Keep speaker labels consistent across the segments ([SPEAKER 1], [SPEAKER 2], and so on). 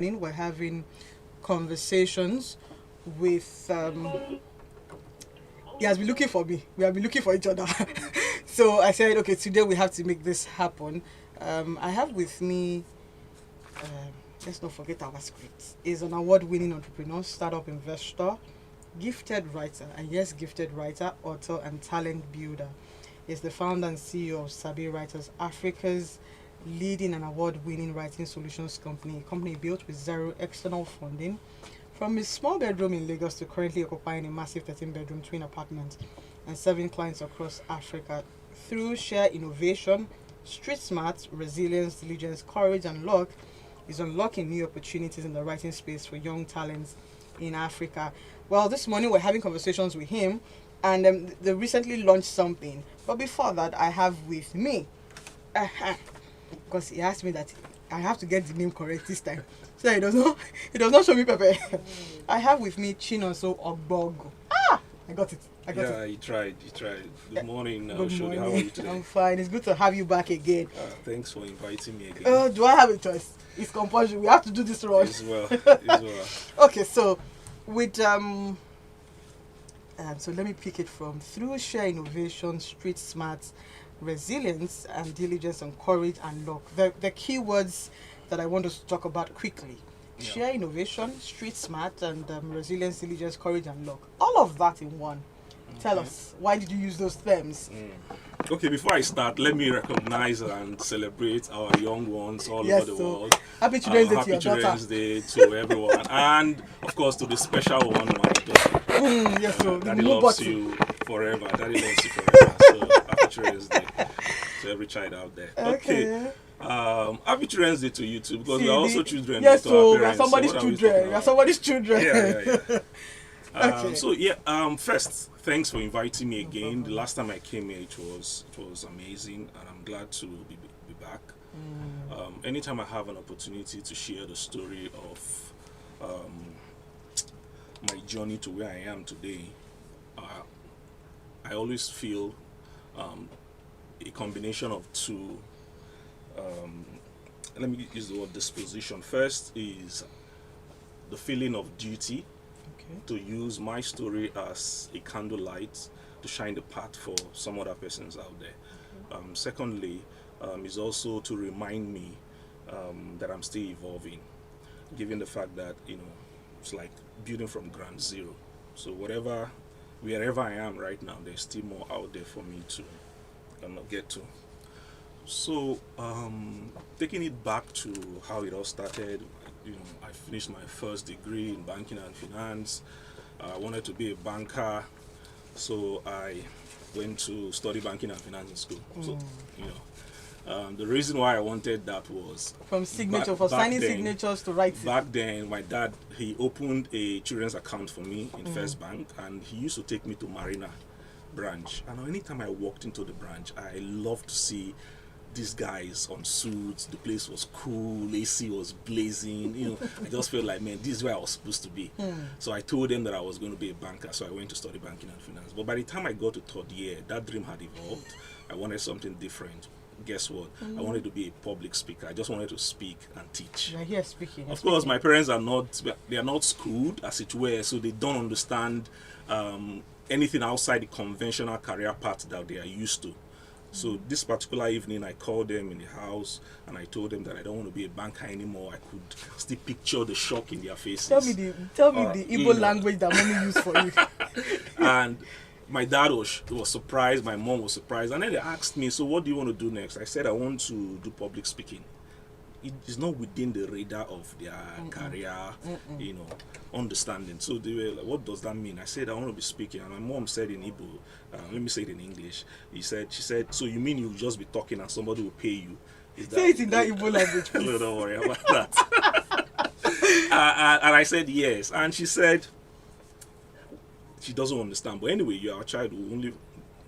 [SPEAKER 1] We're having conversations with he has been looking for me. We have been looking for each other. So I said, okay, today we have to make this happen. I have with me, let's not forget our script, is an award-winning entrepreneur, startup investor, gifted writer, and yes, gifted writer, author, and talent builder. He's the founder and CEO of Sabi Writers, Africa's leading and award-winning writing solutions company, a company built with zero external funding. From his small bedroom in Lagos to currently occupying a massive 13-bedroom twin apartment and serving clients across Africa through sheer innovation, street smart, resilience, diligence, courage, and luck, is unlocking new opportunities in the writing space for young talents in Africa. Well, this morning we're having conversations with him, and they recently launched something. But before that, I have with me, because he asked me that I have to get the name correct this time. So he does not show me Pepe. I have with me Chinonso Ogbogu. I got it.
[SPEAKER 2] Yeah, you tried. Good morning,
[SPEAKER 1] Good
[SPEAKER 2] Oshodi.
[SPEAKER 1] morning.
[SPEAKER 2] How are you today?
[SPEAKER 1] I'm fine. It's good to have you back again.
[SPEAKER 2] Thanks for inviting me again.
[SPEAKER 1] Do I have a choice? It's compulsory. We have to do this rush.
[SPEAKER 2] As well.
[SPEAKER 1] Okay, so with so let me pick it from through sheer innovation, street smart, resilience, and diligence, and courage and luck. The keywords that I want us to talk about quickly: sheer innovation, street smart, and resilience, diligence, courage, and luck. All of that in one. Tell us, why did you use those terms?
[SPEAKER 2] Okay, before I start, let me recognize and celebrate our young ones all over the world.
[SPEAKER 1] Happy Children's Day to
[SPEAKER 2] Happy
[SPEAKER 1] your daughter.
[SPEAKER 2] Children's Day to everyone, and of course to the special one, my daughter.
[SPEAKER 1] Yes, so
[SPEAKER 2] Daddy loves you forever. Daddy loves you forever. So happy Children's Day to every child out there. Okay. Happy Children's Day to you too, because we are also children.
[SPEAKER 1] Yes,
[SPEAKER 2] to
[SPEAKER 1] so
[SPEAKER 2] our
[SPEAKER 1] we are
[SPEAKER 2] parents.
[SPEAKER 1] somebody's
[SPEAKER 2] So what are we
[SPEAKER 1] children.
[SPEAKER 2] talking
[SPEAKER 1] We are
[SPEAKER 2] about?
[SPEAKER 1] somebody's children.
[SPEAKER 2] Yeah.
[SPEAKER 1] Okay.
[SPEAKER 2] So first, thanks for inviting me again. The last time I came here, it was amazing, and I'm glad to be back. Anytime I have an opportunity to share the story of my journey to where I am today, I always feel a combination of two. Let me use the word disposition. First is the feeling of duty, to use my story as a candlelight to shine the path for some other persons out there. Secondly, is also to remind me that I'm still evolving, given the fact that it's like building from ground zero. So wherever I am right now, there's still more out there for me to get to. So taking it back to how it all started, I finished my first degree in banking and finance. I wanted to be a banker, so I went to study banking and finance in school. So, the reason why I wanted that was
[SPEAKER 1] from signing signatures to writing.
[SPEAKER 2] Back then, my dad, he opened a children's account for me in First Bank, and he used to take me to Marina branch. And anytime I walked into the branch, I loved to see these guys on suits. The place was cool, AC was blazing. I just felt like, man, this is where I was supposed to be. So I told them that I was going to be a banker, so I went to study banking and finance. But by the time I got to third year, that dream had evolved. I wanted something different. Guess what? I wanted to be a public speaker. I just wanted to speak and teach.
[SPEAKER 1] You're here speaking.
[SPEAKER 2] Of course, my parents are not schooled, as it were, so they don't understand anything outside the conventional career path that they are used to. So this particular evening, I called them in the house and I told them that I don't want to be a banker anymore. I could still picture the shock in their faces.
[SPEAKER 1] Tell me the Igbo language that mommy used for you.
[SPEAKER 2] And my dad was surprised. My mom was surprised. And then they asked me, so what do you want to do next? I said, I want to do public speaking. It is not within the radar of their career, understanding. So they were like, what does that mean? I said, I want to be speaking. And my mom said in Igbo, let me say it in English. She said, so you mean you'll just be talking and somebody will pay you?
[SPEAKER 1] Say it in that Igbo language, please.
[SPEAKER 2] No, don't worry about that. And I said, yes. And she said, she doesn't understand. But anyway, you are a child who only...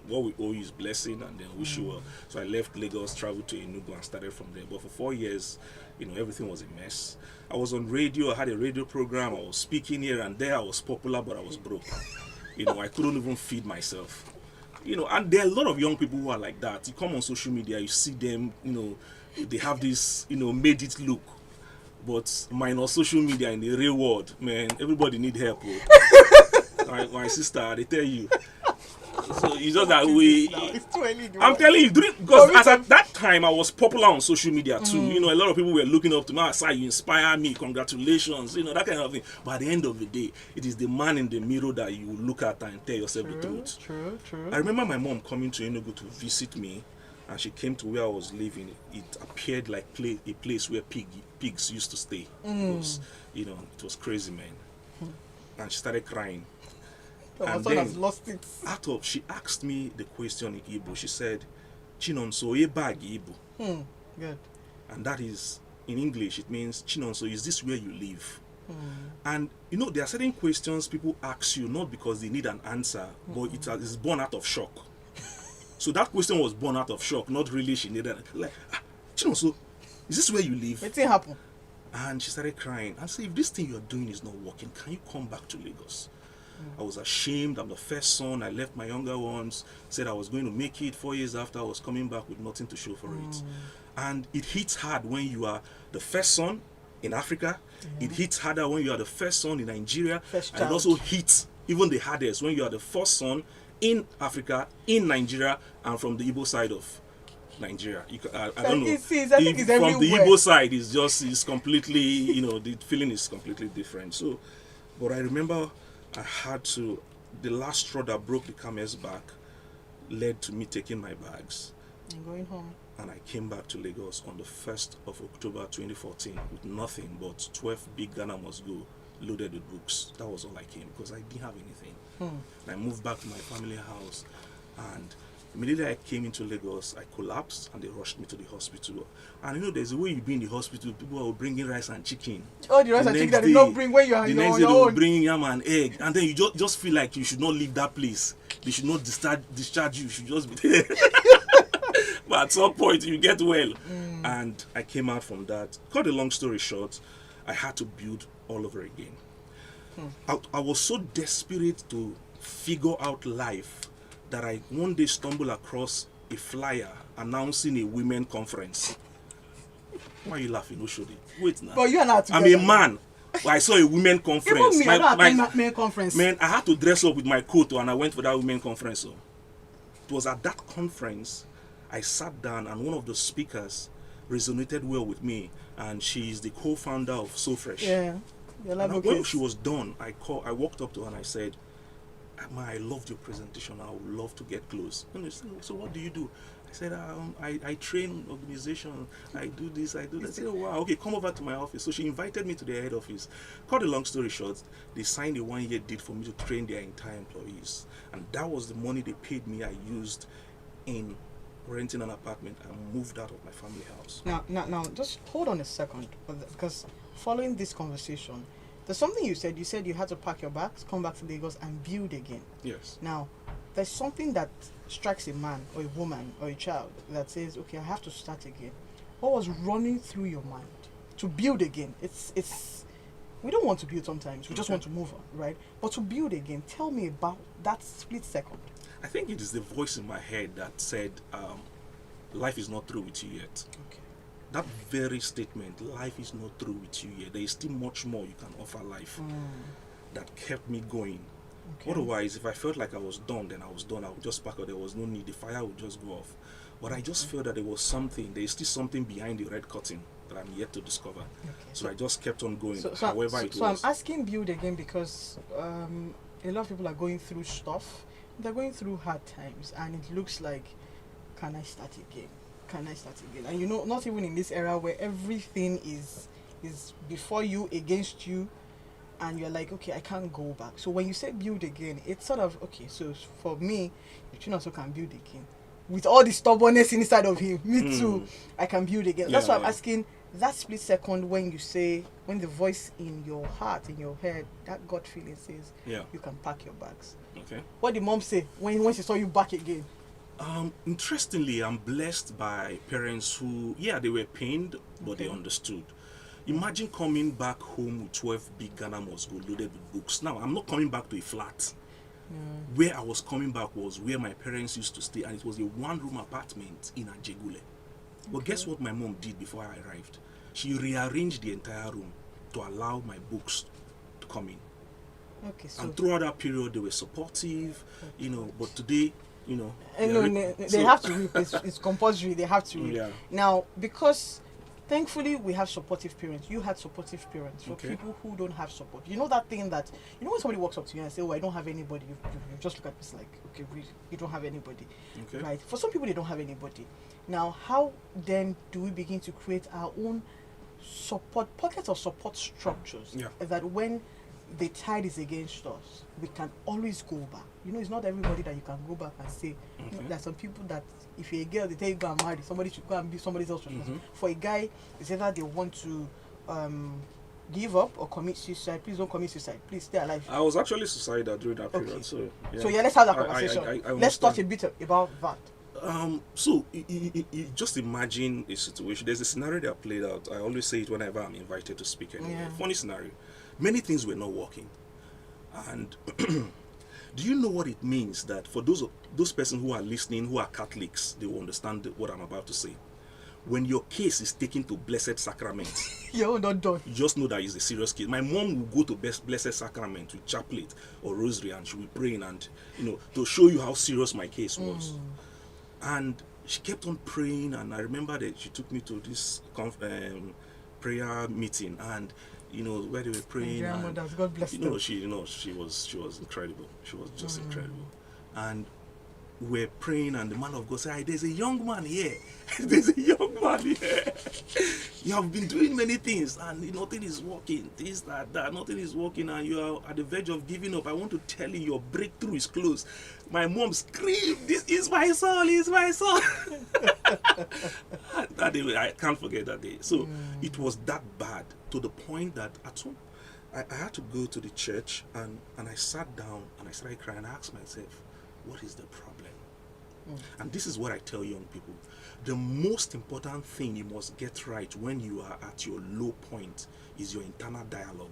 [SPEAKER 2] What we owe you is blessing, and then wish you well. So I left Lagos, traveled to Enugu, and started from there. But for 4 years, everything was a mess. I was on radio. I had a radio program. I was speaking here and there. I was popular, but I was broke. I couldn't even feed myself. And there are a lot of young people who are like that. You come on social media, you see them. They have this, made it look. But minus social media in the real world, man, everybody need help. Oh. my sister, they tell you. So it's just that we.
[SPEAKER 1] It's too early.
[SPEAKER 2] I'm telling you, because as at that time I was popular on social media too. You know, a lot of people were looking up to me. I said, you inspire me. Congratulations. You know, that kind of thing. But at the end of the day, it is the man in the mirror that you look at and tell yourself the truth.
[SPEAKER 1] True.
[SPEAKER 2] I remember my mom coming to Enugu to visit me, and she came to where I was living. It appeared like a place where pigs used to stay. It was, you know, it was crazy, man. And she started crying.
[SPEAKER 1] My son has lost it.
[SPEAKER 2] She asked me the question in Igbo. She said, Chinonso Ogbogu.
[SPEAKER 1] Good.
[SPEAKER 2] And that is, in English, it means, Chinonso, is this where you live? And, you know, there are certain questions people ask you, not because they need an answer, but it's born out of shock. So that question was born out of shock, not really she needed, like, Chinonso, is this where you live?
[SPEAKER 1] What thing happen?
[SPEAKER 2] And she started crying. I said, if this thing you're doing is not working, can you come back to Lagos? I was ashamed. I'm the first son. I left my younger ones. Said I was going to make it. 4 years after, I was coming back with nothing to show for it. And it hits hard when you are the first son in Africa. It hits harder when you are the first son in Nigeria. And it also hits even the hardest when you are the first son in Africa, in Nigeria, and from the Igbo side of Nigeria. I don't know.
[SPEAKER 1] I think it's
[SPEAKER 2] from the
[SPEAKER 1] everywhere.
[SPEAKER 2] Igbo side, it's completely, you know, the feeling is completely different. So, but I remember I had to, the last straw that broke the camel's back led to me taking my bags
[SPEAKER 1] and going home.
[SPEAKER 2] And I came back to Lagos on the 1st of October 2014 with nothing but 12 big Ghana must go loaded with books. That was all I came because I didn't have anything. I moved back to my family house, and immediately I came into Lagos, I collapsed and they rushed me to the hospital. And you know, there's a way you be in the hospital, people are bringing rice and chicken.
[SPEAKER 1] Oh, the rice and chicken that they don't bring when you are
[SPEAKER 2] the
[SPEAKER 1] on your
[SPEAKER 2] next day
[SPEAKER 1] own.
[SPEAKER 2] they will bring yam and egg, and then you just feel like you should not leave that place. They should not discharge you, you should just be there. But at some point you get well. And I came out from that. Cut a long story short, I had to build all over again. I was so desperate to figure out life that I one day stumbled across a flyer announcing a women conference. Why are you laughing, Oshodi? Wait now.
[SPEAKER 1] But you are not
[SPEAKER 2] I'm a man. I saw a women conference.
[SPEAKER 1] Even me, I don't attend men conference.
[SPEAKER 2] Man, I had to dress up with my coat and I went for that women conference. So it was at that conference I sat down and one of the speakers resonated well with me, and she's the co-founder of So Fresh.
[SPEAKER 1] Yeah.
[SPEAKER 2] When she was done, I walked up to her and I said, "Ma, I loved your presentation. I would love to get close." And she said, "So what do you do?" I said, I train organization. I do this, I do that. I said, "Oh, wow, okay, come over to my office." So she invited me to their head office. Cut a long story short, they signed a 1-year deal for me to train their entire employees. And that was the money they paid me I used in renting an apartment and moved out of my family house.
[SPEAKER 1] Now, just hold on a second, because following this conversation, there's something you said. You said you had to pack your bags, come back to Lagos, and build again.
[SPEAKER 2] Yes.
[SPEAKER 1] Now, there's something that strikes a man or a woman or a child that says, "Okay, I have to start again." What was running through your mind to build again? It's we don't want to build sometimes. We just want to move on, right? But to build again, tell me about that split second.
[SPEAKER 2] I think it is the voice in my head that said, life is not through with you yet.
[SPEAKER 1] Okay.
[SPEAKER 2] That very statement, life is not through with you yet. There is still much more you can offer life. That kept me going. Okay. Otherwise, if I felt like I was done, then I was done. I would just pack up. There was no need. The fire would just go off. But I just felt that there was something. There is still something behind the red curtain that I'm yet to discover. Okay. So I just kept on going, however it was.
[SPEAKER 1] So I'm asking build again because a lot of people are going through stuff. They're going through hard times, and it looks like, can I start again? Can I start again? And you know, not even in this era where everything is before you, against you, and you're like, okay, I can't go back. So when you say build again, it's sort of, okay, so for me, if Chinonso can build again, with all the stubbornness inside of him, me too, I can build again. That's why I'm asking that split second when you say, when the voice in your heart, in your head, that gut feeling says, you can pack your bags.
[SPEAKER 2] Okay.
[SPEAKER 1] What did mom say when she saw you back again?
[SPEAKER 2] Interestingly, I'm blessed by parents who, they were pained, but they understood. Imagine coming back home with 12 big Ghana must go loaded with books. Now, I'm not coming back to a flat. Where I was coming back was where my parents used to stay, and it was a one-room apartment in Ajegule. But guess what my mom did before I arrived? She rearranged the entire room to allow my books to come in.
[SPEAKER 1] Okay, so
[SPEAKER 2] And throughout that period, they were supportive, you know. But today, you know,
[SPEAKER 1] they have to reap. It's compulsory. They have to reap.
[SPEAKER 2] Yeah.
[SPEAKER 1] Now, because thankfully we have supportive parents. You had supportive parents. For
[SPEAKER 2] Okay.
[SPEAKER 1] people who don't have support, you know that thing that when somebody walks up to you and say, "Oh, I don't have anybody," you just look at this like, "Okay, you don't have anybody."
[SPEAKER 2] Okay.
[SPEAKER 1] Right? For some people, they don't have anybody. Now, how then do we begin to create our own pockets of support structures?
[SPEAKER 2] Yeah.
[SPEAKER 1] That when the tide is against us, we can always go back. You know, it's not everybody that you can go back and say. You know, there are some people that if you're a girl, they tell you go and marry. Somebody should go and be somebody else. For a guy, it's either they want to give up or commit suicide. Please don't commit suicide. Please stay alive.
[SPEAKER 2] I was actually suicidal during that period.
[SPEAKER 1] Okay.
[SPEAKER 2] So
[SPEAKER 1] So let's have that conversation.
[SPEAKER 2] I
[SPEAKER 1] Let's talk a
[SPEAKER 2] understand.
[SPEAKER 1] bit about that.
[SPEAKER 2] So just imagine a situation. There's a scenario that played out. I always say it whenever I'm invited to speak. Anyway.
[SPEAKER 1] Yeah.
[SPEAKER 2] Funny scenario. Many things were not working, and do you know what it means that for those persons who are listening, who are Catholics, they will understand what I'm about to say. When your case is taken to Blessed Sacrament,
[SPEAKER 1] You're not done.
[SPEAKER 2] you just know that it's a serious case. My mom will go to Blessed Sacrament with chaplet or rosary, and she will pray and to show you how serious my case was. And she kept on praying, and I remember that she took me to this prayer meeting, and where they were praying.
[SPEAKER 1] Grandmothers, God bless them.
[SPEAKER 2] She was incredible. She was just incredible, and we're praying, and the man of God said, "Hey, there's a young man here. There's a young man here. You have been doing many things, and nothing is working. This, that, nothing is working, and you are at the verge of giving up. I want to tell you, your breakthrough is close." My mom screamed, "This is my soul, it's my soul." That day, I can't forget that day. So it was that bad to the point that at some I had to go to the church, and I sat down and I started crying. And I asked myself, what is the problem? And this is what I tell young people. The most important thing you must get right when you are at your low point is your internal dialogue.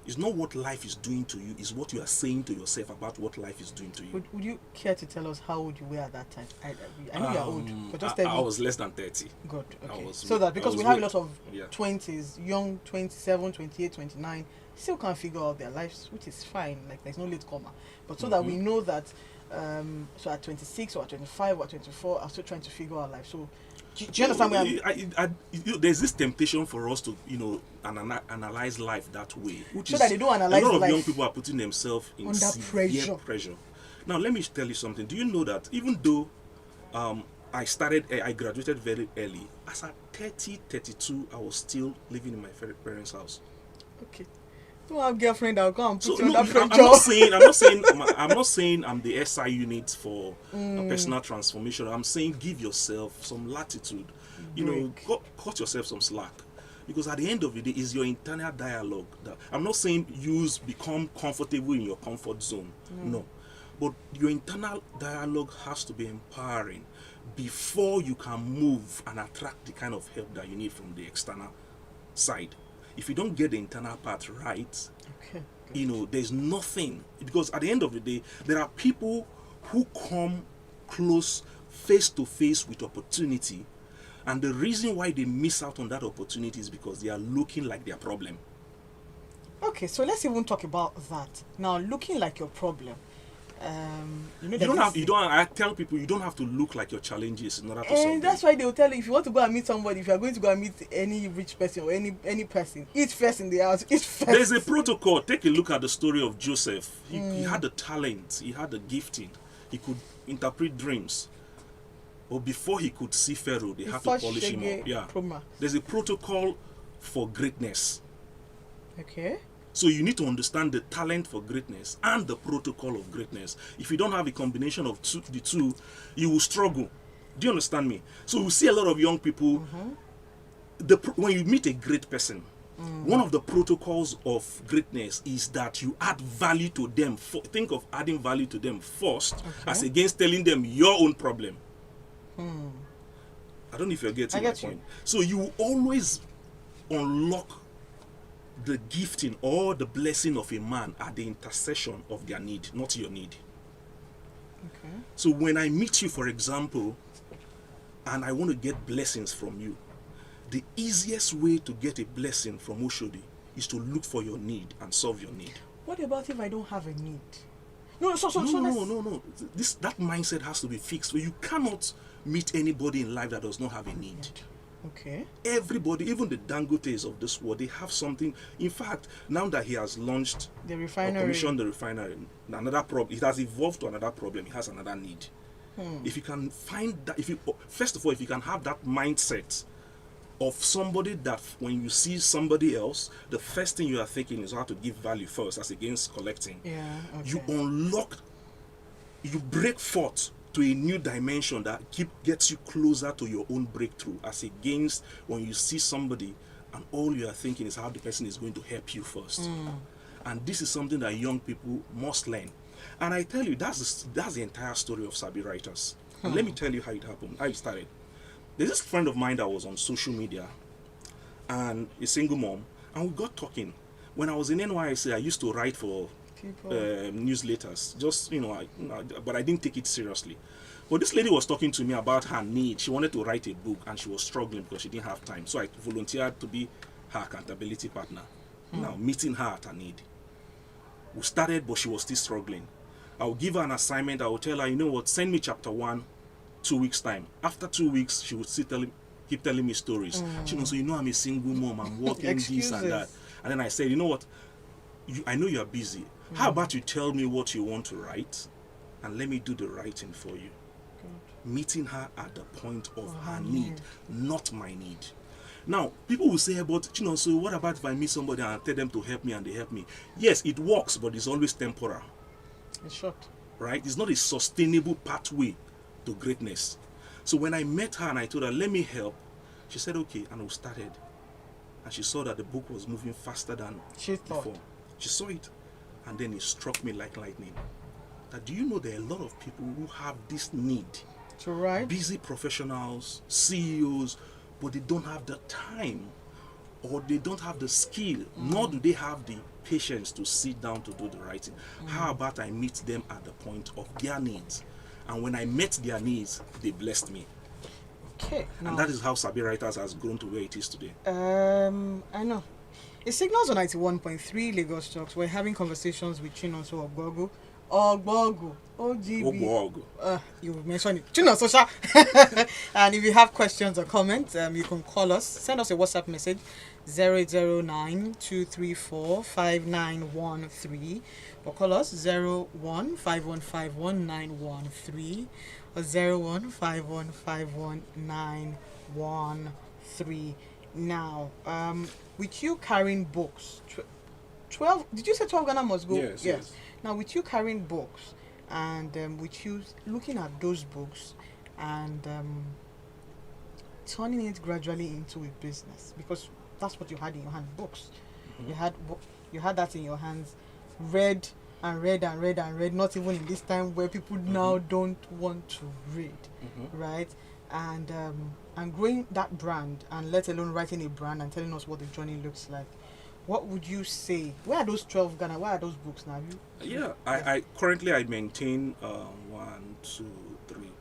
[SPEAKER 2] It's not what life is doing to you, it's what you are saying to yourself about what life is doing to you.
[SPEAKER 1] Would you care to tell us how old you were at that time? I know you're old, but just tell me.
[SPEAKER 2] I was less than 30.
[SPEAKER 1] Good, okay.
[SPEAKER 2] Because
[SPEAKER 1] we have a lot of 20s, young 27, 28, 29, still can't figure out their lives, which is fine, like there's no late comer. But so that we know that, so at 26 or at 25 or at 24, I'm still trying to figure out life. So, do you understand where
[SPEAKER 2] there's this temptation for us to, analyze life that way.
[SPEAKER 1] So that they don't analyze
[SPEAKER 2] life. A lot of
[SPEAKER 1] life
[SPEAKER 2] young people are putting themselves in
[SPEAKER 1] under
[SPEAKER 2] severe pressure. Now, let me tell you something. Do you know that even though I graduated very early, as at 30, 32, I was still living in my parents' house.
[SPEAKER 1] Okay. Don't have girlfriend, I'll come and put you
[SPEAKER 2] no,
[SPEAKER 1] under pressure.
[SPEAKER 2] I'm not saying I'm the SI unit for a personal transformation. I'm saying give yourself some latitude. Cut yourself some slack. Because at the end of the day, it's your internal dialogue. I'm not saying become comfortable in your comfort zone. No. But your internal dialogue has to be empowering before you can move and attract the kind of help that you need from the external side. If you don't get the internal part right, there's nothing. Because at the end of the day, there are people who come close, face to face with opportunity. And the reason why they miss out on that opportunity is because they are looking like their problem.
[SPEAKER 1] Okay, so let's even talk about that. Now, looking like your problem.
[SPEAKER 2] I tell people you don't have to look like your challenges in order to solve them.
[SPEAKER 1] And that's why they will tell you, if you want to go and meet somebody, if you are going to go and meet any rich person or any person, eat first in the house, eat first.
[SPEAKER 2] There's a protocol. Take a look at the story of Joseph. He had the talent, he had the gifting, he could interpret dreams. But before he could see Pharaoh, they had to polish him up. Yeah. There's a protocol for greatness.
[SPEAKER 1] Okay.
[SPEAKER 2] So you need to understand the talent for greatness and the protocol of greatness. If you don't have a combination of the two, you will struggle. Do you understand me? So we see a lot of young people, when you meet a great person, one of the protocols of greatness is that you add value to them. Think of adding value to them first, as against telling them your own problem. I don't know if you're getting my point. So you will always unlock the gifting or the blessing of a man at the intersection of their need, not your need.
[SPEAKER 1] Okay.
[SPEAKER 2] So when I meet you, for example, and I want to get blessings from you, the easiest way to get a blessing from Oshodi is to look for your need and solve your need.
[SPEAKER 1] What about if I don't have a need?
[SPEAKER 2] No. That mindset has to be fixed. So you cannot meet anybody in life that does not have a need.
[SPEAKER 1] Okay.
[SPEAKER 2] Everybody, even the Dangotes of this world, they have something. In fact, now that he has launched
[SPEAKER 1] The refinery.
[SPEAKER 2] or commissioned the refinery, another problem. It has evolved to another problem. He has another need. If you can find that, first of all, if you can have that mindset of somebody that when you see somebody else, the first thing you are thinking is how to give value first, as against collecting.
[SPEAKER 1] Yeah. Okay.
[SPEAKER 2] You unlock, you break forth to a new dimension that gets you closer to your own breakthrough, as against when you see somebody and all you are thinking is how the person is going to help you first. And this is something that young people must learn. And I tell you, that's the entire story of Sabi Writers. And let me tell you how it happened, how it started. There's this friend of mine that was on social media, and a single mom, and we got talking. When I was in NYSC, I used to write for newsletters, just but I didn't take it seriously. But this lady was talking to me about her need. She wanted to write a book, and she was struggling because she didn't have time. So I volunteered to be her accountability partner. Now meeting her at her need. We started, but she was still struggling. I would give her an assignment. I would tell her, you know what, send me chapter 1, 2 weeks time. After 2 weeks, she would still keep telling me stories. So I'm a single mom, I'm working this and that. And then I said, you know what, I know you're busy. How about you tell me what you want to write, and let me do the writing for you. Meeting her at the point of her need, not my need. Now, people will say, but so what about if I meet somebody and I tell them to help me and they help me? Yes, it works, but it's always temporal.
[SPEAKER 1] It's short.
[SPEAKER 2] Right? It's not a sustainable pathway to greatness. So when I met her and I told her, let me help, she said, okay, and we started. And she saw that the book was moving faster than before. She saw it, and then it struck me like lightning. That, do you know there are a lot of people who have this need
[SPEAKER 1] to write?
[SPEAKER 2] Busy professionals, CEOs, but they don't have the time, or they don't have the skill, nor do they have the patience to sit down to do the writing. How about I meet them at the point of their needs? And when I met their needs, they blessed me.
[SPEAKER 1] Okay.
[SPEAKER 2] And that is how Sabi Writers has grown to where it is today.
[SPEAKER 1] I know. It signals on 91.3 Lagos Talks. We're having conversations with Chinonso Ogbogu. Ogbogu. OGB. You mentioned it. Chinonso Sha. And if you have questions or comments, you can call us. Send us a WhatsApp message. 009-234-5913, or call us 01-5151-1913 or 01-5151-913. Now, with you carrying books, 12, did you say 12 Ghana must go?
[SPEAKER 2] Yes.
[SPEAKER 1] Now, with you carrying books and with you looking at those books and turning it gradually into a business, because that's what you had in your hand, books. You had that in your hands, read, not even in this time where people now don't want to read, right? And growing that brand, and let alone writing a brand and telling us what the journey looks like. What would you say? Where are those 12 Ghana? Where are those books now?
[SPEAKER 2] I currently maintain 1, 2, 3.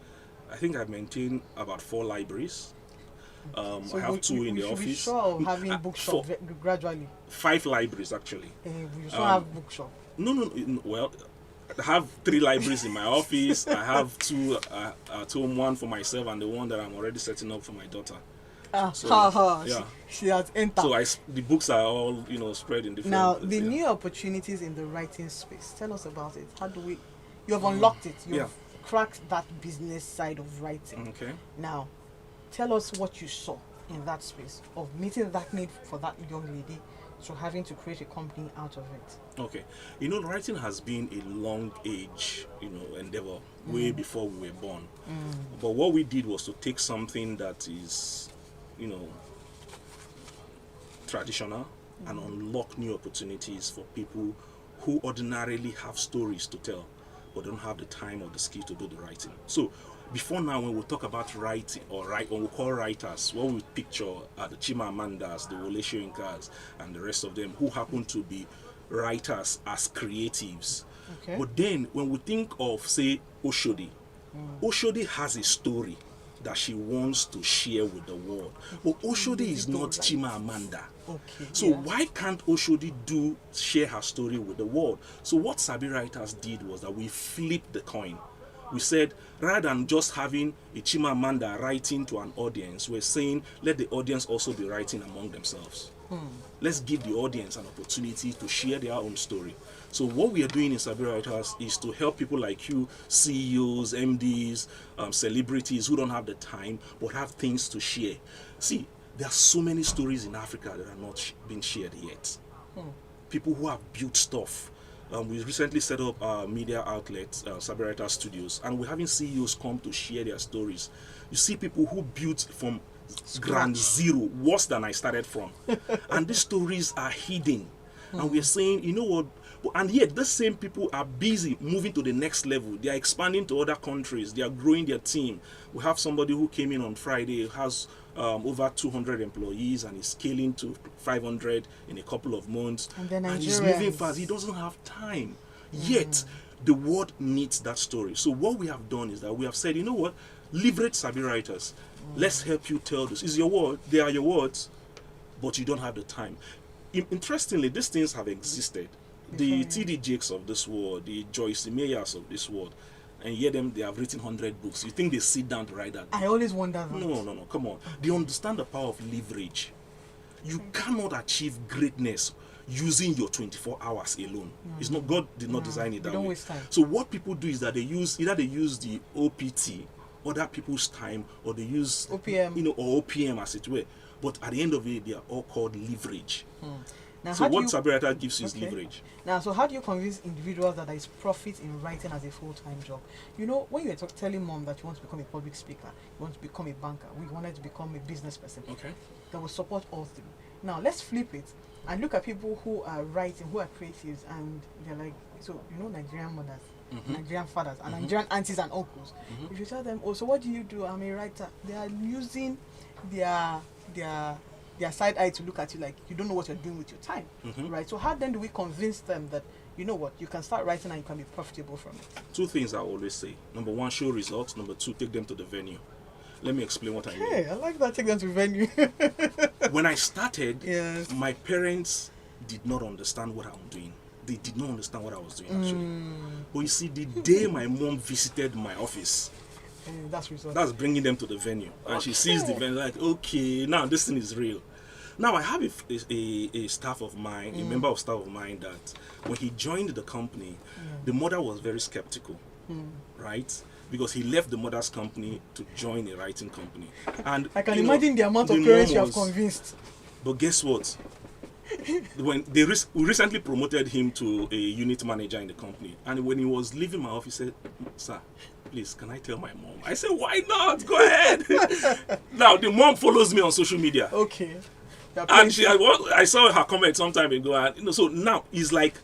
[SPEAKER 2] I think I maintain about 4 libraries. So I have 2 in the office.
[SPEAKER 1] Be sure of having bookshop gradually.
[SPEAKER 2] 5 libraries actually.
[SPEAKER 1] You still have bookshop.
[SPEAKER 2] No. Well, I have 3 libraries in my office. I have 2 at home, 1 for myself and the one that I'm already setting up for my daughter. She has entered. So the books are all spread in different.
[SPEAKER 1] Now the new opportunities in the writing space. Tell us about it. How do we? You have unlocked it. You've cracked that business side of writing. Okay. Now, tell us what you saw in that space of meeting that need for that young lady, so having to create a company out of it.
[SPEAKER 2] Okay. Writing has been a long age, endeavor way before we were born. But what we did was to take something that is, traditional and unlock new opportunities for people who ordinarily have stories to tell but don't have the time or the skill to do the writing. So before now, when we talk about writing when we call writers, what we picture are the Chimamandas, the Wole Soyinkas, and the rest of them who happen to be writers as creatives. Okay. But then when we think of, say, Oshodi, Oshodi has a story that she wants to share with the world. But Oshodi is not Chimamanda.
[SPEAKER 1] Okay.
[SPEAKER 2] So why can't Oshodi share her story with the world? So what Sabi Writers did was that we flipped the coin. We said, rather than just having a Chimamanda writing to an audience, we're saying, let the audience also be writing among themselves. Let's give the audience an opportunity to share their own story. So what we are doing in Sabi Writers is to help people like you, CEOs, MDs, celebrities who don't have the time but have things to share. See, there are so many stories in Africa that are not being shared yet. People who have built stuff. We recently set up our media outlet, Sabi Writers Studios, and we're having CEOs come to share their stories. You see people who built from ground zero, worse than I started from. And these stories are hidden. And we're saying, you know what? And yet, the same people are busy moving to the next level. They are expanding to other countries. They are growing their team. We have somebody who came in on Friday, has over 200 employees, and is scaling to 500 in a couple of months. And he's moving fast. He doesn't have time. Yet, the world needs that story. So what we have done is that we have said, you know what? Leverage Sabi Writers. Let's help you tell this. It's your word. They are your words, but you don't have the time. Interestingly, these things have existed. The T.D. Jakes of this world, the Joyce Meyers of this world, and yet they have written 100 books. You think they sit down to write that?
[SPEAKER 1] I always wonder that.
[SPEAKER 2] No, come on. They understand the power of leverage. You cannot achieve greatness using your 24 hours alone. It's not, God did not design it that way.
[SPEAKER 1] Waste time.
[SPEAKER 2] So what people do is that they use the OPT, other people's time, or they use
[SPEAKER 1] OPM,
[SPEAKER 2] or OPM as it were. But at the end of it, they are all called leverage.
[SPEAKER 1] Now,
[SPEAKER 2] so what Sabi Writer gives you is leverage.
[SPEAKER 1] Now, so how do you convince individuals that there is profit in writing as a full-time job? You know, when you were telling mom that you want to become a public speaker, you want to become a banker, we wanted to become a business person.
[SPEAKER 2] Okay.
[SPEAKER 1] That will support all three. Now, let's flip it and look at people who are writing, who are creatives, and they're like, so, you know, Nigerian mothers, Nigerian fathers, and Nigerian aunties and uncles. If you tell them, oh, so what do you do? I'm a writer. They are using their side eye to look at you like you don't know what you're doing with your time, right? So how then do we convince them that, you know what, you can start writing and you can be profitable from it?
[SPEAKER 2] Two things I always say. Number one, show results. Number two, take them to the venue. Let me explain what I mean.
[SPEAKER 1] Hey, I like that, take them to venue.
[SPEAKER 2] When I started, my parents did not understand what I'm doing. They did not understand what I was doing, actually. But you see, the day my mom visited my office, that's bringing them to the venue. And she sees the venue like, okay, now this thing is real. Now I have a staff of mine, a member of staff of mine, that when he joined the company, the mother was very skeptical, right? Because he left the mother's company to join a writing company. And
[SPEAKER 1] I can imagine the amount of parents you have convinced.
[SPEAKER 2] But guess what? When we recently promoted him to a unit manager in the company, and when he was leaving my office, he said, "Sir, please, can I tell my mom?" I said, "Why not? Go ahead." Now the mom follows me on social media.
[SPEAKER 1] Okay.
[SPEAKER 2] And I saw her comment some time ago, and so now it's like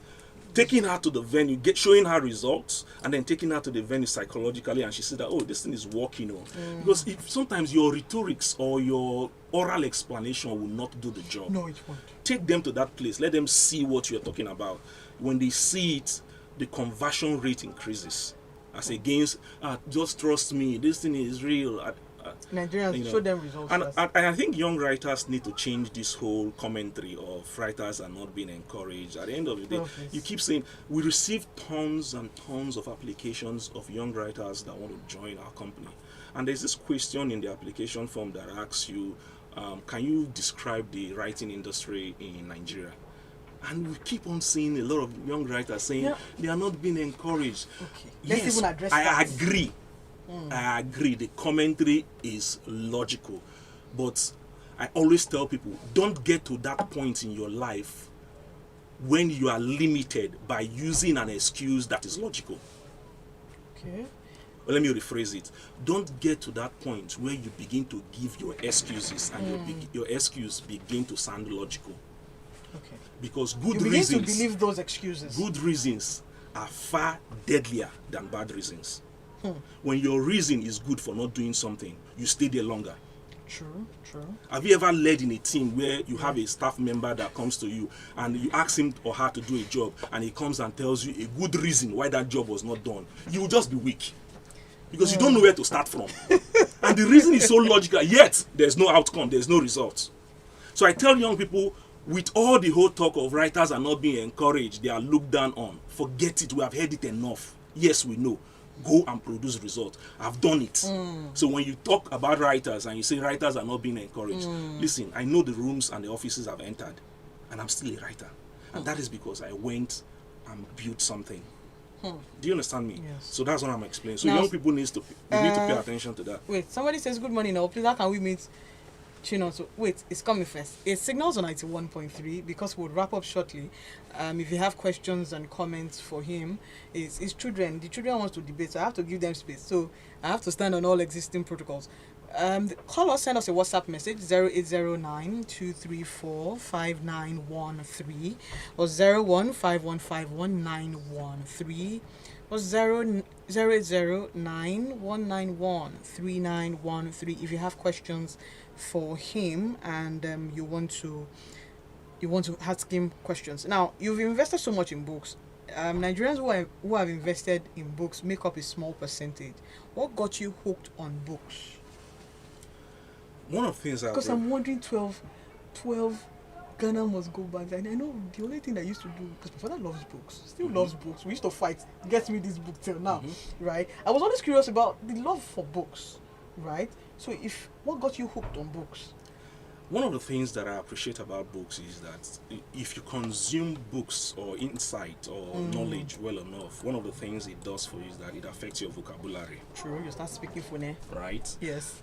[SPEAKER 2] taking her to the venue, showing her results, and then taking her to the venue psychologically, and she said that, oh, this thing is working. Because sometimes your rhetorics or your oral explanation will not do the job.
[SPEAKER 1] No, it won't.
[SPEAKER 2] Take them to that place. Let them see what you're talking about. When they see it, the conversion rate increases. As against, just trust me, this thing is real.
[SPEAKER 1] Nigerians, show them results.
[SPEAKER 2] And I think young writers need to change this whole commentary of writers are not being encouraged. At the end of the day, you keep saying, we receive tons and tons of applications of young writers that want to join our company. And there's this question in the application form that asks you, can you describe the writing industry in Nigeria? And we keep on seeing a lot of young writers saying they are not being encouraged.
[SPEAKER 1] Okay. Let's even address
[SPEAKER 2] that.
[SPEAKER 1] I
[SPEAKER 2] agree. I agree. The commentary is logical. But I always tell people, don't get to that point in your life when you are limited by using an excuse that is logical.
[SPEAKER 1] Okay.
[SPEAKER 2] Well, let me rephrase it. Don't get to that point where you begin to give your excuses and your excuse begin to sound logical.
[SPEAKER 1] Okay.
[SPEAKER 2] Because
[SPEAKER 1] you begin to believe those excuses.
[SPEAKER 2] Good reasons are far deadlier than bad reasons. When your reason is good for not doing something, you stay there longer.
[SPEAKER 1] True.
[SPEAKER 2] Have you ever led in a team where you have a staff member that comes to you and you ask him or her to do a job and he comes and tells you a good reason why that job was not done? You will just be weak because you don't know where to start from. And the reason is so logical, yet there's no outcome, there's no result. So I tell young people, with all the whole talk of writers are not being encouraged, they are looked down on. Forget it, we have heard it enough. Yes, we know. Go and produce results. I've done it. So when you talk about writers and you say writers are not being encouraged, listen, I know the rooms and the offices I've entered, and I'm still a writer. And that is because I went and built something. Do you understand me?
[SPEAKER 1] Yes.
[SPEAKER 2] So that's what I'm explaining. So
[SPEAKER 1] Now,
[SPEAKER 2] young people need to pay attention to that.
[SPEAKER 1] Wait, somebody says good morning now. Please, how can we meet Chinonso? Wait, it's coming first. It signals on 91.3 because we'll wrap up shortly. If you have questions and comments for him, it's children. The children wants to debate, so I have to give them space. So I have to stand on all existing protocols. Call us, send us a WhatsApp message 0809-234-5913 or 0151519113 or 08091913913 if you have questions for him and you want to ask him questions. Now, you've invested so much in books. Nigerians who have invested in books make up a small percentage. What got you hooked on books?
[SPEAKER 2] One of the things
[SPEAKER 1] Because I'm wondering 12 Ghana must go back. And I know the only thing I used to do, because my father loves books, still loves books. We used to fight, get me this book till now, right? I was always curious about the love for books, right? So what got you hooked on books?
[SPEAKER 2] One of the things that I appreciate about books is that if you consume books or insight or knowledge well enough, one of the things it does for you is that it affects your vocabulary.
[SPEAKER 1] True, you start speaking Fune.
[SPEAKER 2] Right?
[SPEAKER 1] Yes.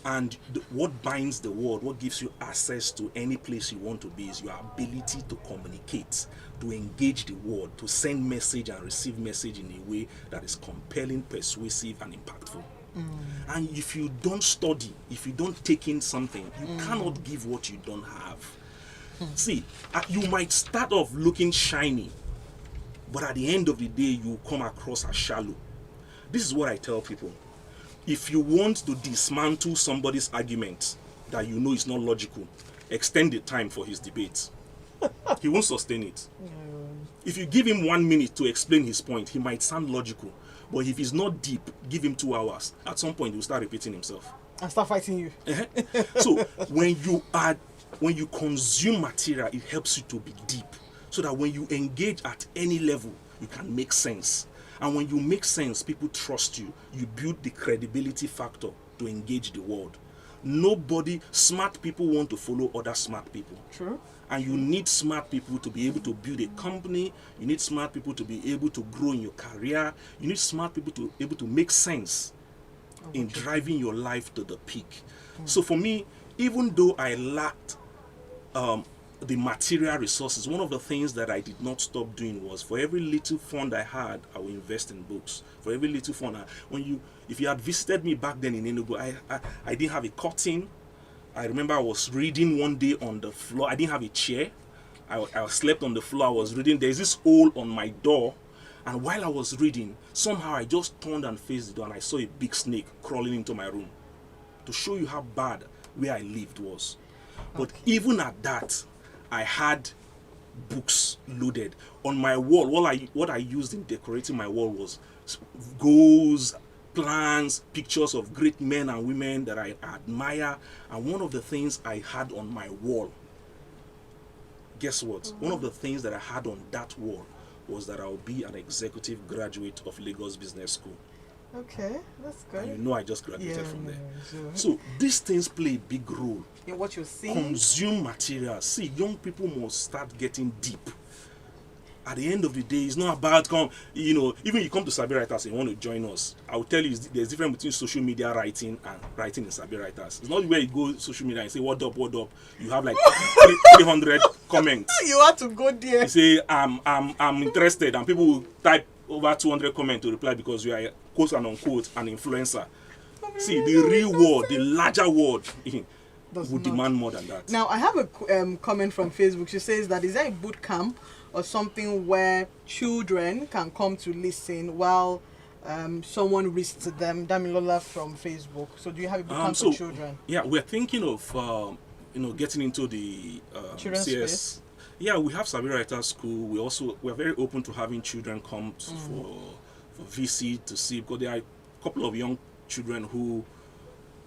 [SPEAKER 2] And what binds the world, what gives you access to any place you want to be is your ability to communicate, to engage the world, to send message and receive message in a way that is compelling, persuasive, and impactful. And if you don't study, if you don't take in something, you cannot give what you don't have. See, you might start off looking shiny, but at the end of the day, you come across as shallow. This is what I tell people. If you want to dismantle somebody's argument that you know is not logical, extend the time for his debate. He won't sustain it. If you give him 1 minute to explain his point, he might sound logical. But if he's not deep, give him 2 hours. At some point, he'll start repeating himself.
[SPEAKER 1] And start fighting you.
[SPEAKER 2] So when you consume material, it helps you to be deep. So that when you engage at any level, you can make sense. And when you make sense, people trust you. You build the credibility factor to engage the world. Smart people want to follow other smart people.
[SPEAKER 1] True.
[SPEAKER 2] And you need smart people to be able to build a company. You need smart people to be able to grow in your career. You need smart people to be able to make sense in driving your life to the peak. So for me, even though I lacked the material resources, one of the things that I did not stop doing was for every little fund I had, I would invest in books. For every little fund, if you had visited me back then in Enugu, I didn't have a curtain. I remember I was reading one day on the floor. I didn't have a chair. I slept on the floor. I was reading. There's this hole on my door. And while I was reading, somehow I just turned and faced the door and I saw a big snake crawling into my room. To show you how bad where I lived was. But even at that, I had books loaded. On my wall, what I used in decorating my wall was goals, plans, pictures of great men and women that I admire. And one of the things I had on my wall, guess what? One of the things that I had on that wall was that I'll be an executive graduate of Lagos Business School.
[SPEAKER 1] Okay, that's good.
[SPEAKER 2] And you know I just graduated from there. Sure. So these things play a big role.
[SPEAKER 1] In what you're seeing?
[SPEAKER 2] Consume material. See, young people must start getting deep. At the end of the day, it's not about even you come to Sabi Writers and you want to join us, I will tell you there's difference between social media writing and writing in Sabi Writers. It's not where you go social media and say what up, you have like 300 comments.
[SPEAKER 1] You have to go there.
[SPEAKER 2] You say I'm interested, and people will type over 200 comments to reply because you are quote and unquote an influencer. See, the real world, the larger world would demand more than that.
[SPEAKER 1] Now, I have a comment from Facebook. She says that is there a boot camp or something where children can come to listen while someone reads to them? Damilola from Facebook. So do you have a boot camp for children?
[SPEAKER 2] Yeah, we're thinking of getting into the
[SPEAKER 1] children's space.
[SPEAKER 2] Yeah, we have Sabi Writers School. We're very open to having children come for VC to see, because there are a couple of young children who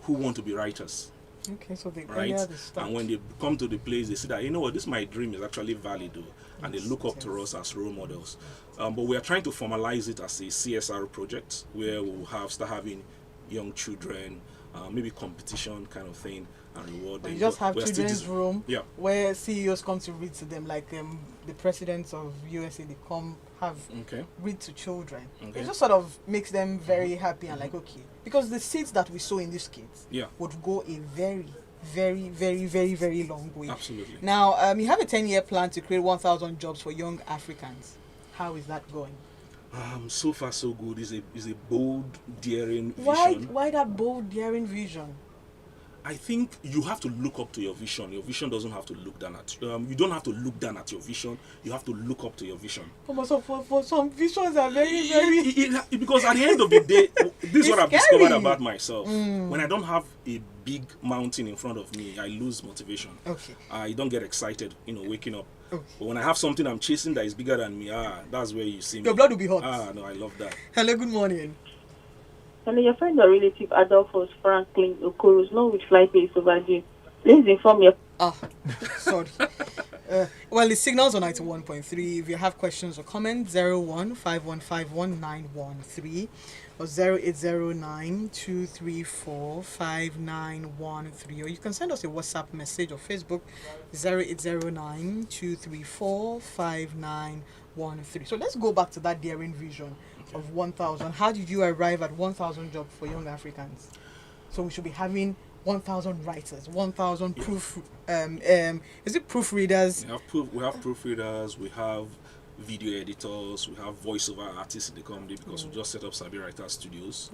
[SPEAKER 2] who want to be writers.
[SPEAKER 1] Okay, so they
[SPEAKER 2] Right,
[SPEAKER 1] earlier they start.
[SPEAKER 2] and when they come to the place, they see that, you know what, this my dream is actually valid, though, and they look up to us as role models. But we are trying to formalize it as a CSR project where we'll start having young children, maybe competition kind of thing, and reward them.
[SPEAKER 1] You just have
[SPEAKER 2] We're still
[SPEAKER 1] children's room
[SPEAKER 2] yeah.
[SPEAKER 1] where CEOs come to read to them, like the presidents of USA, they come have
[SPEAKER 2] Okay.
[SPEAKER 1] read to children.
[SPEAKER 2] Okay.
[SPEAKER 1] It just sort of makes them very happy and like, okay, because the seeds that we sow in these kids
[SPEAKER 2] Yeah.
[SPEAKER 1] would go a very, very, very, very, very long way.
[SPEAKER 2] Absolutely.
[SPEAKER 1] Now, you have a 10-year plan to create 1,000 jobs for young Africans. How is that going?
[SPEAKER 2] So far so good. Is a bold, daring vision.
[SPEAKER 1] Why that bold, daring vision?
[SPEAKER 2] I think you have to look up to your vision. Your vision doesn't have to look down at you don't have to look down at your vision. You have to look up to your vision.
[SPEAKER 1] For some visions are very, very...
[SPEAKER 2] Because at the end of the day, this is what I've
[SPEAKER 1] scary.
[SPEAKER 2] discovered about myself. When I don't have a big mountain in front of me, I lose motivation.
[SPEAKER 1] Okay.
[SPEAKER 2] I don't get excited, waking up.
[SPEAKER 1] Okay.
[SPEAKER 2] But when I have something I'm chasing that is bigger than me, that's where you see me.
[SPEAKER 1] Your blood will be hot.
[SPEAKER 2] No, I love that.
[SPEAKER 1] Hello, good morning.
[SPEAKER 3] Hello, your friend or relative Adolphus Franklin Okoro's known with flight base overdue. Please inform your...
[SPEAKER 1] Sorry. Well, the signals on 91.3. If you have questions or comments, 0151511913 or 0809-234-5913. Or you can send us a WhatsApp message or Facebook, 0809-234-5913. So let's go back to that daring vision of 1,000. How did you arrive at 1,000 jobs for young Africans? So we should be having 1,000 writers, 1,000 is it proofreaders?
[SPEAKER 2] We have proofreaders, we have video editors, we have voiceover artists in the company because we just set up Sabi Writer Studios.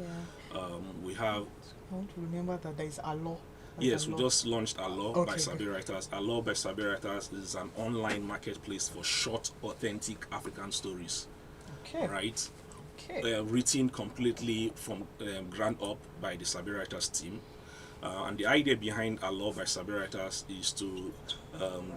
[SPEAKER 1] Yeah.
[SPEAKER 2] We have...
[SPEAKER 1] I want to remember that there is Allo.
[SPEAKER 2] Yes, we just launched Allo by Sabi
[SPEAKER 1] good.
[SPEAKER 2] Writers. Allo by Sabi Writers is an online marketplace for short, authentic African stories.
[SPEAKER 1] Okay.
[SPEAKER 2] Right?
[SPEAKER 1] Okay.
[SPEAKER 2] Written completely from ground up by the Sabi Writers team. And the idea behind Allo by Sabi Writers is to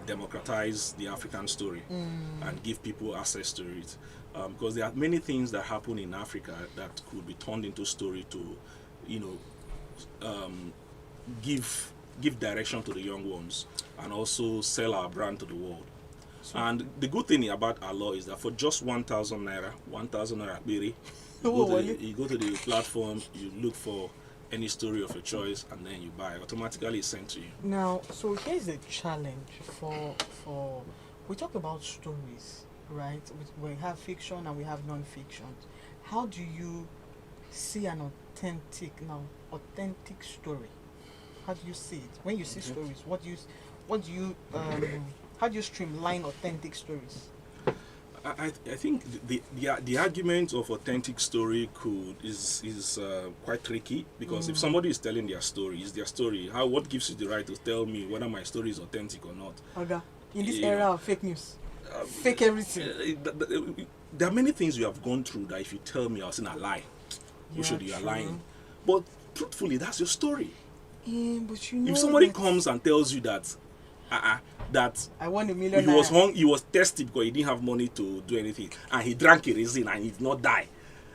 [SPEAKER 2] democratize the African story and give people access to it. Because there are many things that happen in Africa that could be turned into story to, give direction to the young ones and also sell our brand to the world. And the good thing about our law is that for just 1,000 naira, you go to the platform, you look for any story of your choice, and then you buy. Automatically it's sent to you.
[SPEAKER 1] Now, so here's a challenge for we talk about stories, right? We have fiction and we have non-fiction. How do you see an authentic story? How do you see it when you see stories? How do you streamline authentic stories?
[SPEAKER 2] I think the argument of authentic story is quite tricky because if somebody is telling their story, it's their story. What gives you the right to tell me whether my story is authentic or not?
[SPEAKER 1] Oga, in this era of fake news, fake everything.
[SPEAKER 2] There are many things you have gone through that if you tell me, I'll say a lie. Usually you are lying. But truthfully, that's your story.
[SPEAKER 1] But
[SPEAKER 2] if somebody comes and tells you that that
[SPEAKER 1] I won $1 million.
[SPEAKER 2] He was thirsty because he didn't have money to do anything, and he drank a resin and he did not die.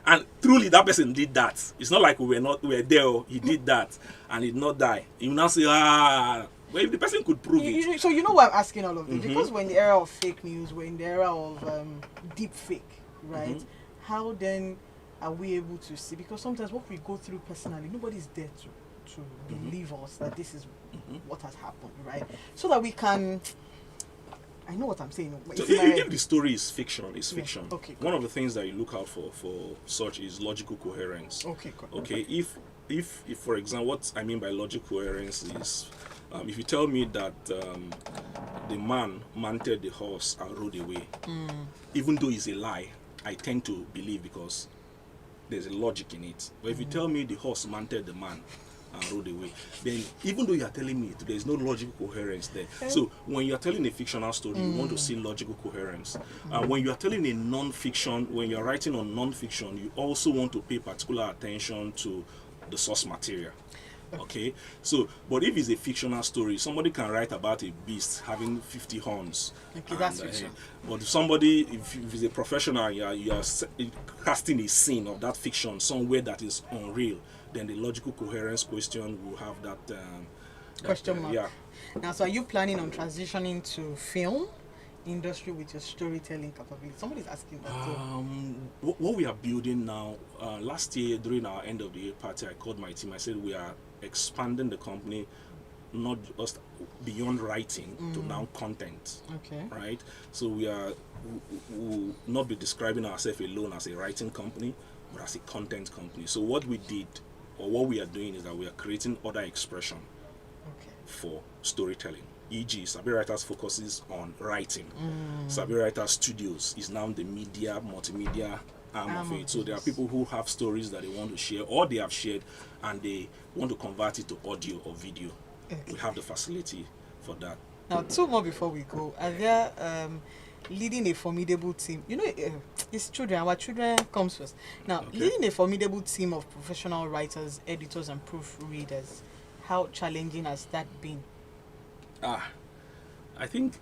[SPEAKER 2] And truly, that person did that. It's not like we were there. He did that and he did not die. You now say, well, if the person could prove it.
[SPEAKER 1] So you know why I'm asking all of this? Because we're in the era of fake news, we're in the era of deep fake, right? How then are we able to see? Because sometimes what we go through personally, nobody's there to believe us that this is what has happened, right? So that we can... I know what I'm saying.
[SPEAKER 2] So if the story is fiction, it's fiction.
[SPEAKER 1] Okay,
[SPEAKER 2] one of the things that you look out for such is logical coherence. Okay. If for example, what I mean by logical coherence is, if you tell me that the man mounted the horse and rode away, even though it's a lie, I tend to believe because there's a logic in it. But if you tell me the horse mounted the man and rode away, then even though you are telling me there is no logical coherence there. So when you are telling a fictional story, you want to see logical coherence. When you are telling a non-fiction, when you are writing on non-fiction, you also want to pay particular attention to the source material. Okay, so but if it's a fictional story, somebody can write about a beast having 50 horns.
[SPEAKER 1] Okay, that's fiction.
[SPEAKER 2] But if it's a professional, you are casting a scene of that fiction somewhere that is unreal, Then the logical coherence question will have that
[SPEAKER 1] Question mark.
[SPEAKER 2] Yeah.
[SPEAKER 1] Now, so are you planning on transitioning to film industry with your storytelling capability? Somebody's asking that too.
[SPEAKER 2] What we are building now, last year during our end of the year party, I called my team. I said we are expanding the company, not just beyond writing to now content.
[SPEAKER 1] Okay.
[SPEAKER 2] Right. So we will not be describing ourselves alone as a writing company, but as a content company. So what we did, or what we are doing, is that we are creating other expression for storytelling. E.g., Sabi Writers focuses on writing. Sabi Writers Studios is now the media, multimedia arm of it. So there are people who have stories that they want to share, or they have shared, and they want to convert it to audio or video. Okay. We have the facility for that.
[SPEAKER 1] Now, 2 more before we go. Are there leading a formidable team? You know, it's children. Our children comes first. Now, leading a formidable team of professional writers, editors, and proofreaders. How challenging has that been?
[SPEAKER 2] I think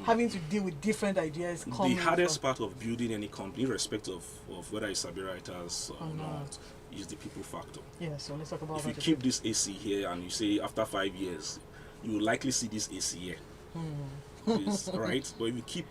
[SPEAKER 1] having to deal with different ideas.
[SPEAKER 2] The hardest part of building any company, irrespective of whether it's Sabi Writers or not, is the people factor.
[SPEAKER 1] Yeah, so let's talk about
[SPEAKER 2] if you keep this AC here and you say after 5 years, you will likely see this AC here. Right? But if you keep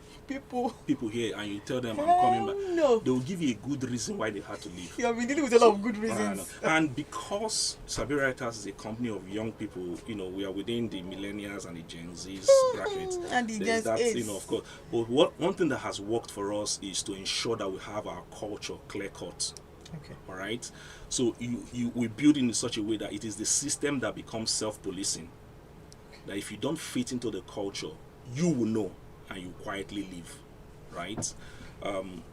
[SPEAKER 2] people here and you tell them I'm coming back, they will give you a good reason why they had to leave.
[SPEAKER 1] You have been dealing with a lot of good reasons.
[SPEAKER 2] And because Sabi Writers is a company of young people, we are within the millennials and the Gen Z's bracket.
[SPEAKER 1] And the Gen Z's.
[SPEAKER 2] Of course. But one thing that has worked for us is to ensure that we have our culture clear cut.
[SPEAKER 1] Okay.
[SPEAKER 2] All right. So we build in such a way that it is the system that becomes self-policing. That if you don't fit into the culture, you will know and you quietly leave, right? And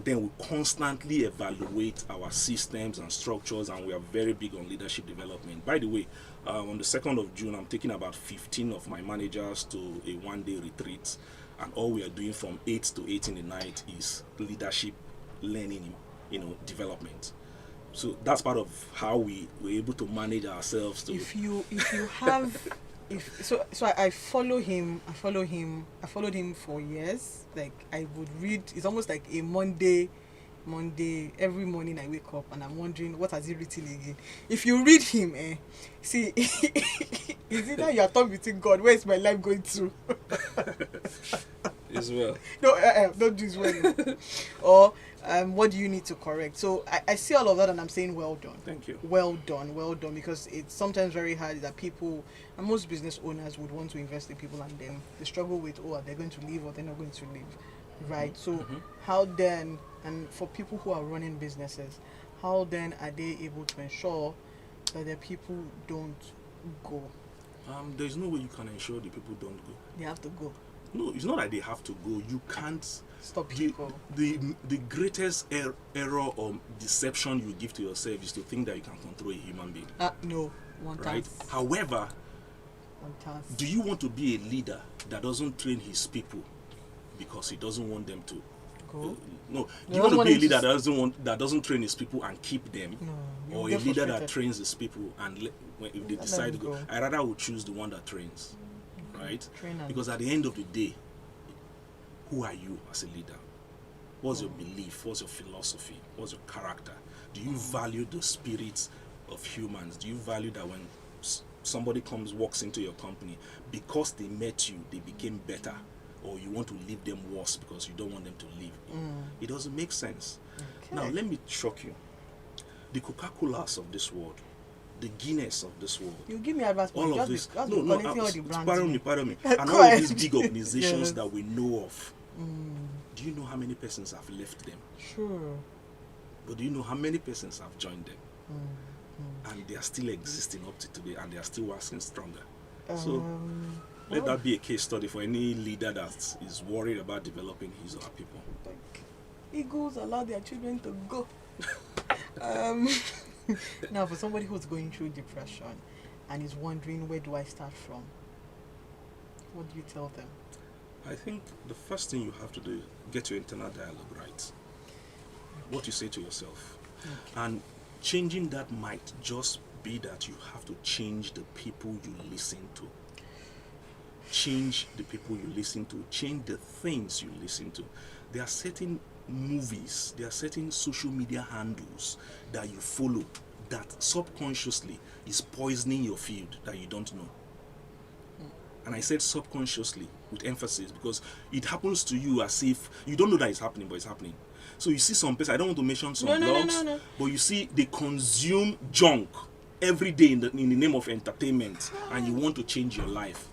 [SPEAKER 2] then we constantly evaluate our systems and structures, and we are very big on leadership development. By the way, on the 2nd of June, I'm taking about 15 of my managers to a 1-day retreat, and all we are doing from 8 to 8 in the night is leadership learning, development. So that's part of how we were able to manage ourselves.
[SPEAKER 1] If you have I follow him. I followed him for years. Like, I would read. It's almost like a Monday. Every morning I wake up and I'm wondering, what has he written again? If you read him, see, is it that you are talking between God? Where is my life going to?
[SPEAKER 2] As well.
[SPEAKER 1] No, don't do as well. Or what do you need to correct? So I see all of that and I'm saying, well done.
[SPEAKER 2] Thank you.
[SPEAKER 1] Well done, because it's sometimes very hard that people, and most business owners would want to invest in people, and then they struggle with, are they going to leave or they're not going to leave, right? So how then, and for people who are running businesses, how then are they able to ensure that the people don't go?
[SPEAKER 2] There's no way you can ensure the people don't go.
[SPEAKER 1] They have to go.
[SPEAKER 2] No, it's not that they have to go. You can't
[SPEAKER 1] stop people.
[SPEAKER 2] The greatest error or deception you give to yourself is to think that you can control a human being.
[SPEAKER 1] No,
[SPEAKER 2] right? However, do you want to be a leader that doesn't train his people because he doesn't want them to go? No. Do you want to be a leader that doesn't train his people and keep them? No. Or a leader that trains his people and if they decide to go? I rather would choose the one that trains. Right? Because at the end of the day, who are you as a leader? What's your belief? What's your philosophy? What's your character? Do you value the spirits of humans? Do you value that when somebody walks into your company, because they met you, they became better, or you want to leave them worse because you don't want them to leave? It doesn't make sense. Okay. Now, let me shock you. The Coca-Colas of this world, the Guinness of this world.
[SPEAKER 1] You give me advice.
[SPEAKER 2] All of this. Pardon me. And all of these big organizations that we know of. Do you know how many persons have left them?
[SPEAKER 1] Sure.
[SPEAKER 2] But do you know how many persons have joined them? And they are still existing up to today, and they are still waxing stronger. So let that be a case study for any leader that is worried about developing his or her people.
[SPEAKER 1] Eagles allow their children to go. Now, for somebody who's going through depression and is wondering, where do I start from? What do you tell them?
[SPEAKER 2] I think the first thing you have to do is get your internal dialogue right. What you say to yourself. And changing that might just be that you have to change the people you listen to. Change the people you listen to. Change the things you listen to. There are certain movies, there are certain social media handles that you follow that subconsciously is poisoning your field that you don't know. And I said subconsciously with emphasis because it happens to you as if you don't know that it's happening, but it's happening. So you see some person, I don't want to mention some blogs, but you see they consume junk every day in the name of entertainment, and you want to change your life.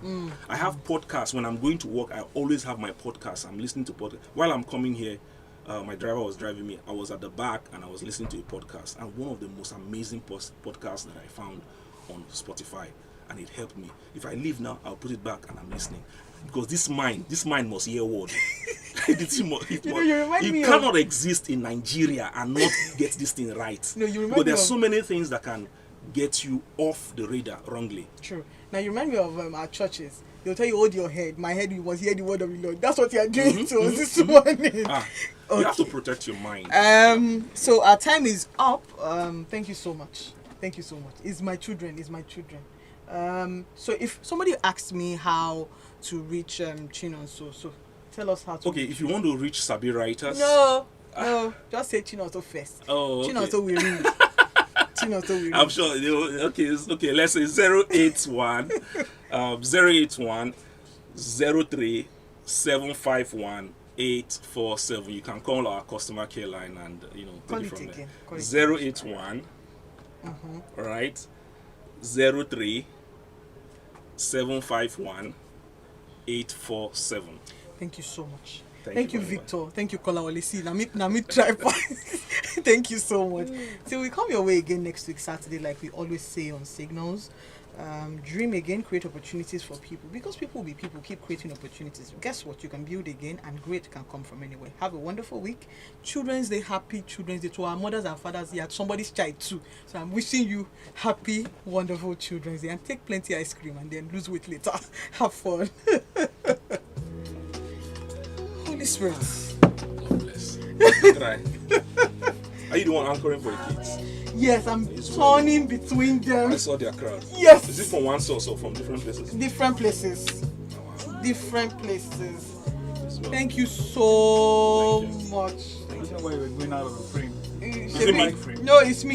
[SPEAKER 2] I have podcasts. When I'm going to work, I always have my podcast. I'm listening to podcasts. While I'm coming here, my driver was driving me. I was at the back and I was listening to a podcast, and one of the most amazing podcasts that I found on Spotify, and it helped me. If I leave now, I'll put it back and I'm listening. Because this mind must hear word. It cannot exist in Nigeria and not get this thing right. But there's so many things that can get you off the radar wrongly.
[SPEAKER 1] True. Now you remind me of our churches. They'll tell you, hold your head. My head was hear the word of the Lord. That's what you are doing to us this morning.
[SPEAKER 2] Okay. You have to protect your mind.
[SPEAKER 1] So our time is up. Thank you so much. Thank you so much. It's my children. So if somebody asks me how to reach Chinonso, so tell us how to.
[SPEAKER 2] Okay, if you want to reach Sabi writers.
[SPEAKER 1] No, just say Chinonso first.
[SPEAKER 2] Oh, okay.
[SPEAKER 1] Chinonso will read.
[SPEAKER 2] I'm sure. Okay. Let's say 081 081 03 751 847. You can call our customer care line and
[SPEAKER 1] call
[SPEAKER 2] take
[SPEAKER 1] it
[SPEAKER 2] from
[SPEAKER 1] again.
[SPEAKER 2] there. 081 right 03 751 847.
[SPEAKER 1] Thank you so much.
[SPEAKER 2] Thank
[SPEAKER 1] you, Victor. Thank you, Kola Olisi. Nami Tripod. Thank you so much. So we come your way again next week, Saturday, like we always say on Signals. Dream again, create opportunities for people. Because people will be people, keep creating opportunities. Guess what? You can build again, and great can come from anywhere. Have a wonderful week. Children's Day, happy Children's Day to our mothers and fathers. You had somebody's child too. So I'm wishing you happy, wonderful Children's Day. And take plenty ice cream and then lose weight later. Have fun. Holy Spirit.
[SPEAKER 2] God bless. Try. Are you the one anchoring for the kids?
[SPEAKER 1] Yes, I'm turning between them.
[SPEAKER 2] I saw their crowd.
[SPEAKER 1] Yes.
[SPEAKER 2] Is it from one source or from different places?
[SPEAKER 1] Different places.
[SPEAKER 2] Oh, wow.
[SPEAKER 1] Different places.
[SPEAKER 2] Well.
[SPEAKER 1] Thank you so much.
[SPEAKER 2] Thank you.
[SPEAKER 4] I don't know why we're going out of the frame.
[SPEAKER 2] Is it me?
[SPEAKER 1] No, it's me.